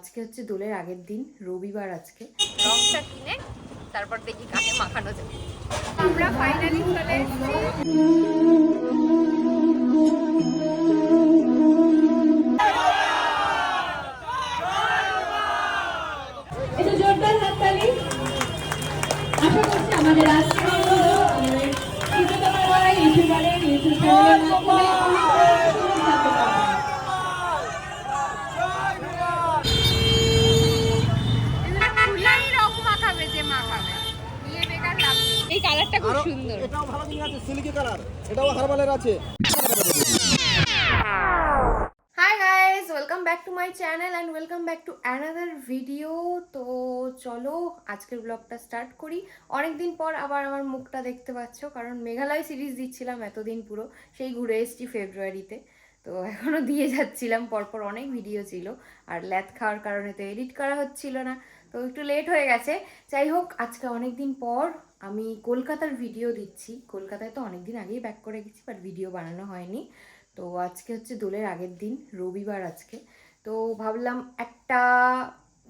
আজকে হচ্ছে দোলের আগের দিন, রবিবার। আজকে রংটা কিনে তারপর দেখি কাকে মাখানো যায়। আমরা ফাইনালি চলে এসেছি। এটা জোরদার হাততালি। আশা করছি আমাদের আজকে আমাদের চিত্রকলা লড়াই ইউটিউবারের ইউটিউব চ্যানেলের মাধ্যমে অনেক সুন্দর থাকতে পারবে। এই কালারটা খুব সুন্দর। এটাও ভালো দিন আছে, সিল্কি কালার, এটাও হারবালের আছে। Hi guys, welcome back to my channel and welcome back to another video. তো চলো আজকের ব্লগটা স্টার্ট করি। অনেকদিন পর আবার আমার মুখটা দেখতে পাচ্ছ, কারণ মেঘালয় সিরিজ দিচ্ছিলাম এতদিন পুরো, সেই ঘুরে এসেছি ফেব্রুয়ারিতে। তো এখনও দিয়ে যাচ্ছিলাম, পরপর অনেক ভিডিও ছিল, আর ল্যাথ খাওয়ার কারণে তো এডিট করা হচ্ছিল না, তো একটু লেট হয়ে গেছে। যাই হোক, আজকে অনেকদিন পর আমি কলকাতার ভিডিও দিচ্ছি। কলকাতায় তো অনেকদিন আগেই ব্যাক করে গেছি, বাট ভিডিও বানানো হয়নি। তো আজকে হচ্ছে দোলের আগের দিন, রবিবার আজকে। তো ভাবলাম একটা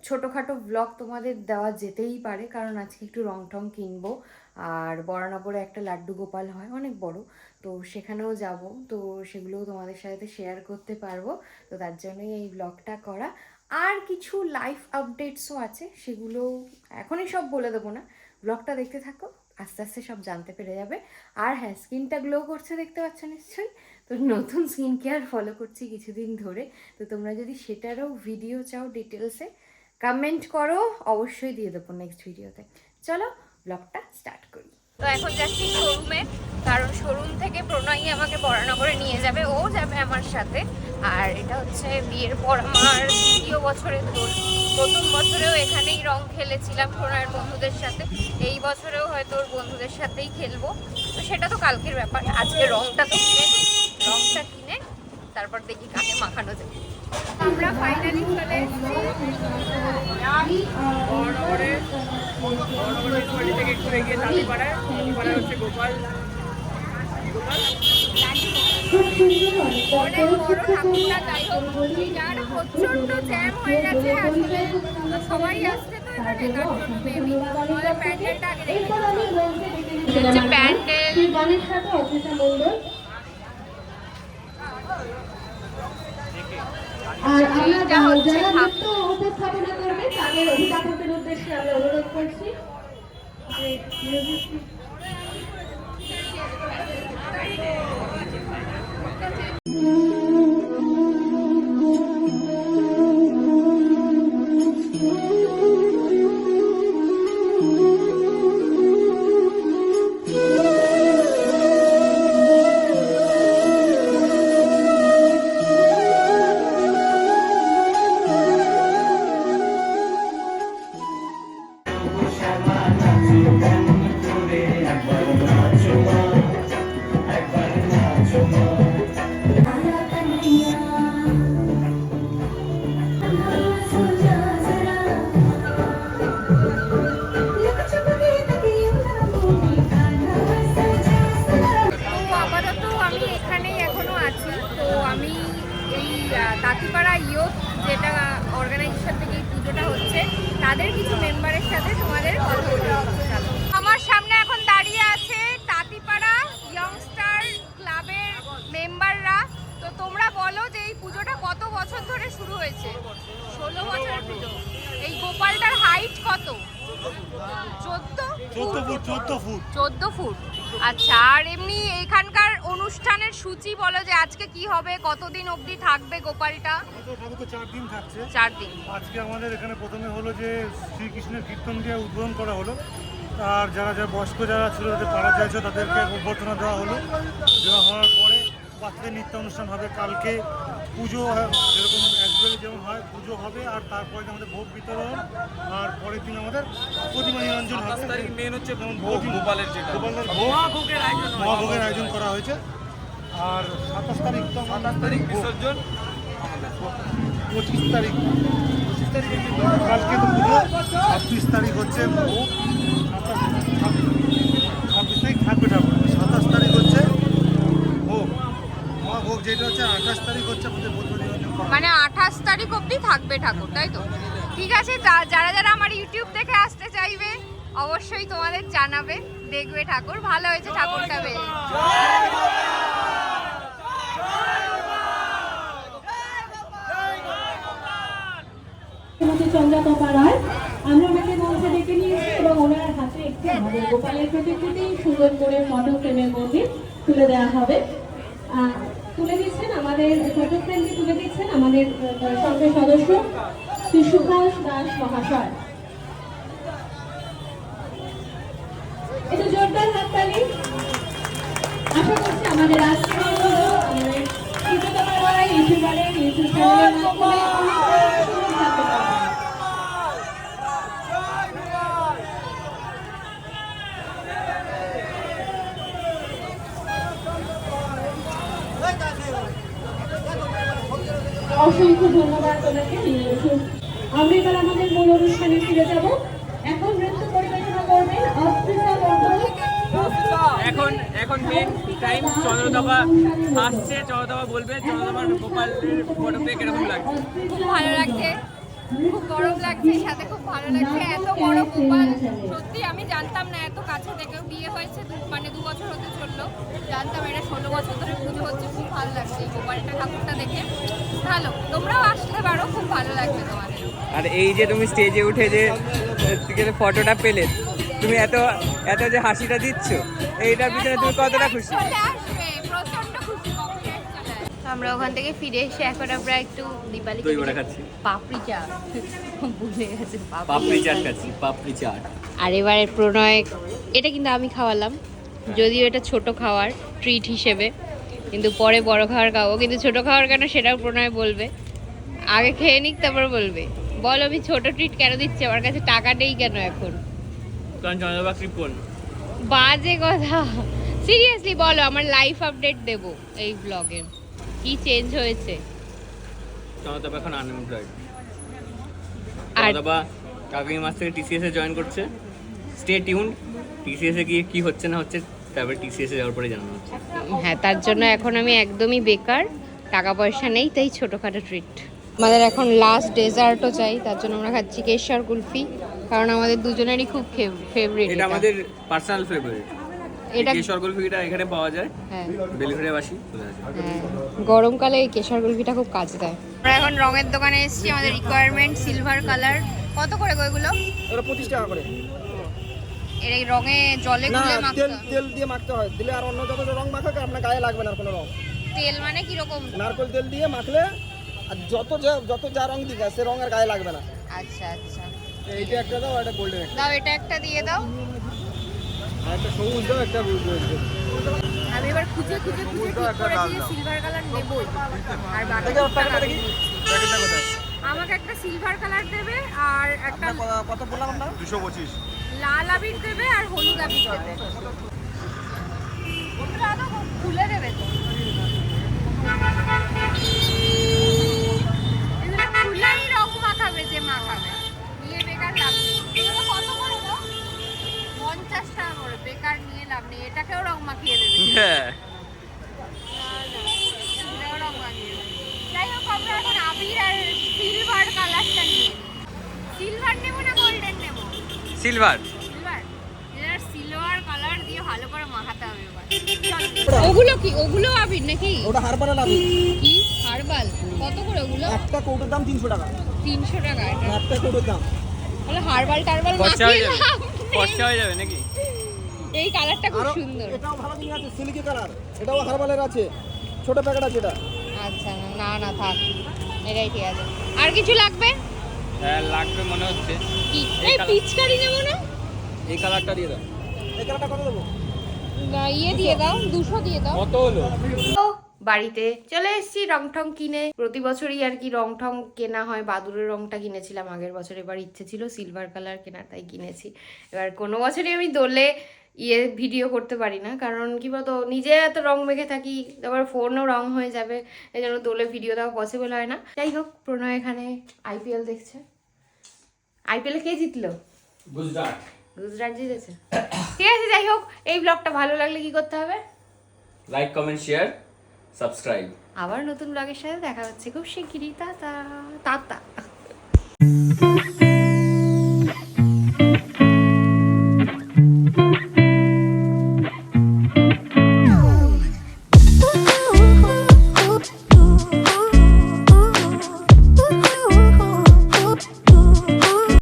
ছোটোখাটো ব্লগ তোমাদের দেওয়া যেতেই পারে, কারণ আজকে একটু রং টং কিনবো, আর বরানগরে একটা লাড্ডু গোপাল হয় অনেক বড়, তো সেখানেও যাব। তো সেগুলোও তোমাদের সাথে শেয়ার করতে পারবো, তো তার জন্যই এই ব্লগটা করা। আর কিছু লাইফ আপডেটসও আছে, সেগুলো এখনই সব বলে দেবো না, ব্লগটা দেখতে থাকো, আস্তে আস্তে সব জানতে পেরে যাবে। আর হ্যাঁ, স্কিনটা গ্লো করছে দেখতে পাচ্ছ নিশ্চয়ই। তো নতুন স্কিন কেয়ার ফলো করছি কিছুদিন ধরে, তো তোমরা যদি সেটারও ভিডিও চাও ডিটেলসে কমেন্ট করো, অবশ্যই দিয়ে দেবো নেক্সট ভিডিওতে। চলো ব্লগটা স্টার্ট করি। তো এখন যাচ্ছি শোরুমে, কারণ শোরুম থেকে প্রণয়ী আমাকে বরানগরে নিয়ে যাবে, ও যাবে আমার সাথে। আর এটা হচ্ছে বিয়ের পর আমার দ্বিতীয় বছরের দোল। প্রথম বছরেও এখানেই রং খেলেছিলাম প্রণয়ের বন্ধুদের সাথে, এই বছরেও হয়তো ওর বন্ধুদের সাথেই খেলবো। তো সেটা তো কালকের ব্যাপার, আজকে রংটা তো কিনে নিই। রংটা কিনে তারপর দেখি কাকে মাখানো যায়। আমরা ফাইনালি চলে এসেছি থেকে একটু এগিয়ে তালিপাড়ায় হচ্ছে গোপাল। অনেক বড় ঠাকুরটা। যাই হোক, যার প্রচন্ড জ্যাম হয়ে গেছে, আসলে সবাই আসছে তো এখানে, তার জন্য মেবি আমাদের প্যান্ডেলটা আগে দেখে নিচ্ছি। প্যান্ডেল গানের সাথে অফিসা মন্ডল। আর আমরা যারা নৃত্য উপস্থাপনা করবে তাদের অভিভাবকদের উদ্দেশ্যে আমরা অনুরোধ করছি যে তাঁতিপাড়া ইয়ুথ যেটা অর্গানাইজেশন থেকে এই পুজোটা হচ্ছে, তাদের কিছু মেম্বারের সাথে তোমাদের কথা বলে। আমার সামনে এখন দাঁড়িয়ে আছে তাঁতিপাড়া ইয়ংস্টার ক্লাবের মেম্বাররা। তো তোমরা বলো যে এই পুজোটা কত বছর ধরে শুরু হয়েছে? 16 বছরের পুজো। এই গোপালটার হাইট কত? 14 ফুট। আচ্ছা, আর এমনি এখানকার অনুষ্ঠানের সূচি বলো, যে আজকে কি হবে, কতদিন অবধি থাকবে গোপালটা? 4 দিন থাকছে। 4 দিন। আজকে আমাদের এখানে প্রথমে হলো যে শ্রীকৃষ্ণের কীর্তন দিয়ে উদ্বোধন করা হলো, আর যারা বয়স্ক যারা ছিল, যাদের পাড়া চাইছে তাদেরকে অভ্যর্থনা দেওয়া হলো। দেওয়া হওয়ার পরে বাচ্চাদের নৃত্য অনুষ্ঠান হবে। কালকে পুজো যেরকম একবারে যেমন হয় পুজো হবে, আর তারপরে আমাদের ভোগ বিতরণ, আর পরের দিন আমাদের প্রতিমা নিরঞ্জন হবে। মেন হচ্ছে গোপালের যেটা মহাভোগের আয়োজন করা হয়েছে। আর 27 তারিখ তো 27 তারিখ বিসর্জন, 25 তারিখ কালকে তো পুজো, 26 তারিখ হচ্ছে ভোগ, 26 তারিখ থাকবে ঠাকুর, 27 তারিখ হচ্ছে ভোগ, মহাভোগ যেটা হচ্ছে, 28 তারিখ হচ্ছে আমাদের প্রতিমা নিরঞ্জন। মানে 28 তারিখ অবধি থাকবে ঠাকুর, তাই তো? ঠিক আছে, যারা যারা আমার ইউটিউব দেখে আসতে চাইবে অবশ্যই তোমাদের জানাবে, দেখবে ঠাকুর। ভালো হয়েছে ঠাকুরটা বেশ। চন্দ্রকপা রায়, আমরা ওনাকে মঞ্চে ডেকে নিয়েছি এবং ওনার হাতে একটি আমাদের গোপালের প্রতিকৃতি সুন্দর করে ফটো ফ্রেমের মধ্যে তুলে দেওয়া হবে। তুলে দিচ্ছেন আমাদের ফটো ফ্রেমটি তুলে দিচ্ছেন আমাদের সংসদ সদস্য শ্রী সুভাষ দাস মহাশয়। এটা জোরদার হাততালি। আশা করছি আমাদের আজকের আমাদের চিত্রকলা রায় ইউটিউবারের ইউটিউব চ্যানেলের মাধ্যমে সুন্দর থাকতে পারবে। অসংখ্য ধন্যবাদ ওনাকে। আমরা এবার আমাদের মূল অনুষ্ঠানে ফিরে যাব। এখন নৃত্য পরিবেশনা করবেন অস্ত্রিকা মণ্ডল। এখন মেন টাইম চন্দ্রদবা আসছে, চন্দ্রদবা বলবে চন্দ্রদবার গোপালের ফটো পেয়ে কিরকম লাগছে। খুব ভালো লাগছে, খুব গরম লাগছে, সাথে খুব ভালো লাগছে। এত বড় গোপাল সত্যি আমি জানতাম না, এত কাছে থেকেও বিয়ে হয়েছে, মানে 2 বছর হতে চললো, জানতাম এটা 16 বছর ধরে পুজো হচ্ছে। খুব ভালো লাগছে এই গোপালটা ঠাকুরটা দেখে। ভালো, তোমরাও আসতে পারো, খুব ভালো লাগবে তোমাদের। আর এই যে তুমি স্টেজে উঠে যে ফটোটা পেলে, তুমি এত এত যে হাসিটা দিচ্ছ, এইটার পিছনে তুমি কতটা খুশি? চলে আসবে, প্রচন্ড খুশি। আমরা ওখান থেকে ফিরে এসে এখন আমরা একটু দীপালি দই বড়া খাচ্ছি, পাপড়ি চাট ভুলে গেছে, পাপড়ি চাট খাচ্ছি, পাপড়ি চাট। আর এবারে প্রণয়, এটা কিন্তু আমি খাওয়ালাম, যদিও এটা ছোট খাওয়ার ট্রিট হিসেবে, কিন্তু পরে বড় খাওয়ার খাবো। কিন্তু ছোট খাওয়ার কেন সেটাও প্রণয় বলবে, আগে খেয়ে নিক তারপর বলবে। বল আমি ছোট ট্রিট কেন দিচ্ছি, আমার কাছে টাকা নেই কেন এখন? কারণ চন্দ্রদবা কৃপণ। বাজে কথা, সিরিয়াসলি বলো, আমার লাইফ আপডেট দেব এই ব্লগে, কি চেঞ্জ হয়েছে। চন্দ্রদবা এখন আনএমপ্লয়েড। আর চন্দ্রদবা আগামী মাস থেকে টিসিএস এ জয়েন করছে। স্টে টিউন, টিসিএস এ গিয়ে কি হচ্ছে না হচ্ছে তারপরে টিসিএস এ যাওয়ার পরে জানানো হচ্ছে। হ্যাঁ, তার জন্য এখন আমি একদমই বেকার, টাকা পয়সা নেই, তাই ছোটোখাটো ট্রিট। আমাদের এখন লাস্ট ডেজার্টও চাই, তার জন্য আমরা খাচ্ছি কেশর কুলফি, কারণ আমাদের দুজনেরই খুব ফেভারিট। এটা আমাদের পার্সোনাল ফেভারিট। এটা কেশর কুলফিটা এখানে পাওয়া যায়, হ্যাঁ বেলঘড়িয়া বাসি। হ্যাঁ, গরমকালে এই কেশর কুলফিটা খুব কাজে দেয়। আমরা এখন রঙের দোকানে এসেছি, আমাদের রিকোয়ারমেন্ট সিলভার কালার। কত করে গো এগুলো? ওটা 25 টাকা করে। এর এই রঙে জলে না, গুলে মাখতে তেল হয়? তেল দিয়ে মাখতে হয়, দিলে আর অন্য যত রং মাখাকে আপনার গায়ে লাগবে না আর কোনো রং। তেল মানে কি রকম? নারকেল তেল দিয়ে মাখলে আর যত যা রং দিকে সে রং আর গায়ে লাগবে না। আচ্ছা আচ্ছা, এইটা একটা দাও, এটা গোল্ডেন একটা, দাও এটা একটা দিয়ে দাও। আর একটা সবুজ দাও, একটা আমি এবার খুঁজে খুঁজে খুঁজে ঠিক করেছি যে সিলভার কালার নেবই, আর বাকি প্যাকেটটা দেখি, প্যাকেটটা কোথায়? আমাকে একটা সিলভার কালার দেবে, আর একটা কত বললাম আপনার? 225। লাল আবির দেবে, আর হলুদ আবির দেবে। ওটা তো খুলে দেবে তো, এগুলো খুলেই রং মাখাবে, যে মাখাবে নিয়ে বেকার লাভ নেই। এগুলো কত করে দাও? 50 টাকা করে, বেকার নিয়ে লাভ নেই। এটাকেও রং মাখিয়ে দেবে। হ্যাঁ, এটাও রং মাখিয়ে দেবে। যাই হোক, আমরা এখন আবির আর সিলভার কালারটা নিয়ে নিই। সিলভার নেবো না গোল্ডেন নেবো? সিলভার। সিলভার, এর সিলভার কালার দিয়ে ভালো করে মাখাতে হবে এবার। ওগুলো কি, ওগুলো আবির নাকি? ওটা হারবাল আবি। কি হার্বাল? কত করে ওগুলো? একটা কৌটোর দাম 300 টাকা। 300 টাকা এটা। একটা কৌটোর দাম। তাহলে হার্বাল টার্বাল ফর্সা হয়ে মাখিয়ে যাবে, লাভ নেই। ফর্সা হয়ে যাবে নাকি? এই কালারটা খুব আরো সুন্দর। এটাও ভালো জিনিস আছে, সিল্কি কালার, এটাও হারবালের আছে, ছোট প্যাকেট আছে এটা। আচ্ছা, না না থাক, এটাই ঠিক আছে। আর কিছু লাগবে? হ্যাঁ লাগবে মনে হচ্ছে। কি এই এই কালার- পিচকারি নেবো না? এই কালারটা দিয়ে দাও। এই কালারটা কত দেবো? না, ইয়ে দিয়ে দাও, 200 দিয়ে দাও। কত হলো? তো বাড়িতে চলে এসেছি রং ঠং কিনে। প্রতি বছরই আর কি রং ঠং কেনা হয়। বাদুরের রংটা কিনেছিলাম আগের বছর, এবার ইচ্ছে ছিল সিলভার কালার কেনার, তাই কিনেছি। এবার কোনো বছরই আমি দোলে ভিডিও করতে পারি না, কারণ কি বলতো নিজে এত রং মেখে থাকি, তারপর ফোনও রং হয়ে যাবে, এই জন্য দোলে ভিডিও দেওয়া পসিবল হয় না। যাই হোক, প্রণয় এখানে আইপিএল দেখছে। আইপিএলে কে জিতলো? গুজরাট জিতেছে। ঠিক আছে, যাই হোক, এই ব্লগটা ভালো লাগলে কি করতে হবে? Like, comment, share, subscribe. আবার নতুন ব্লগের সাথে দেখা হচ্ছে খুব শিগগিরই। Tata tata.